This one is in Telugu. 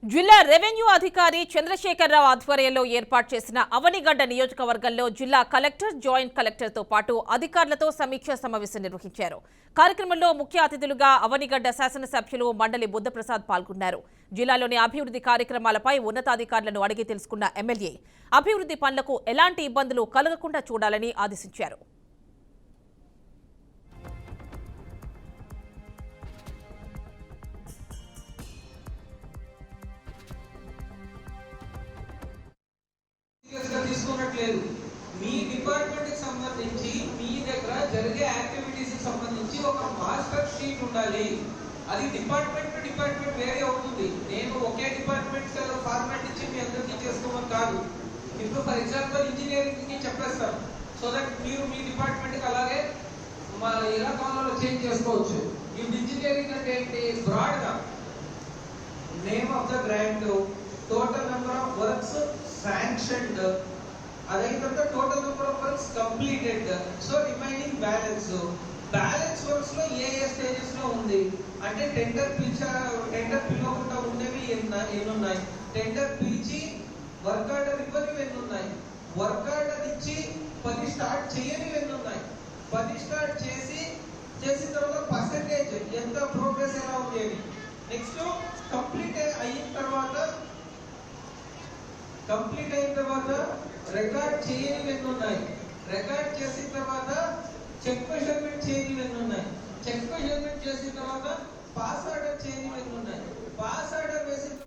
జిల్లా రెవెన్యూ అధికారి చంద్రశేఖరరావు ఆధ్వర్యంలో ఏర్పాటు చేసిన అవనిగడ్డ నియోజకవర్గంలో జిల్లా కలెక్టర్, జాయింట్ కలెక్టర్తో పాటు అధికారులతో సమీక్షా సమావేశం నిర్వహించారు. కార్యక్రమంలో ముఖ్య అతిథులుగా అవనిగడ్డ శాసనసభ్యులు మండలి బుద్ధప్రసాద్ పాల్గొన్నారు. జిల్లాలోని అభివృద్ధి కార్యక్రమాలపై ఉన్నతాధికారులను అడిగి తెలుసుకున్న ఎమ్మెల్యే అభివృద్ధి పనులకు ఎలాంటి ఇబ్బందులు కలగకుండా చూడాలని ఆదేశించారు. తీసుకున్నట్లేదు. మీ డిపార్ట్మెంట్ కి సంబంధించి మీ దగ్గర జరిగే యాక్టివిటీస్ కి సంబంధించి ఒక మాస్టర్ షీట్ ఉండాలి. అది డిపార్ట్మెంట్ టు డిపార్ట్మెంట్ వేరే అవుతుంది. నేను ఒకే డిపార్ట్మెంట్ ఫార్మాట్ ఇచ్చి మీ అందరికీ చేసుకోమని కాదు. ఇప్పుడు ఫర్ ఎగ్జాంపుల్ ఇంజనీరింగ్ కి చెప్పేస్తాను, సో దట్ మీరు మీ డిపార్ట్మెంట్ కి అలాగే మా ఇలా కాలంలో చేంజ్ చేసుకోవచ్చు. ఇప్పుడు ఇంజనీరింగ్ అంటే ఏంటి? బ్రాడ్ గా name of the grant, total number of works sanctioned, అదైన తర్వాత total number of works completed, so remaining balance works లో ఏ స్టేజెస్ లో ఉంది అంటే టెండర్ పిలవకుండా ఉండేవి ఎన్ని ఉన్నాయి, టెండర్ పిలిచి వర్క్ ఆర్డర్ ఇవ్వనివి ఎన్ని ఉన్నాయి, వర్క్ ఆర్డర్ ఇచ్చి 10 స్టార్ట్ చేయనివి ఎన్ని ఉన్నాయి, 10 స్టార్ట్ చేసిన తర్వాత పర్సెంటేజ్ ఎంత ప్రోగ్రెస్ ఎలా ఉంది అని. నెక్స్ట్ కంప్లీట్ అయిన తర్వాత రికార్డ్ చేయనివి ఎన్ని ఉన్నాయి, రికార్డ్ చేసిన తర్వాత చెక్ మెజర్మెంట్ చేయనివి ఎన్ని ఉన్నాయి, చెక్ మెజర్మెంట్ చేసిన తర్వాత పాస్ ఆర్డర్ చేయనివి ఎన్ని ఉన్నాయి, పాస్ ఆర్డర్ వేసిన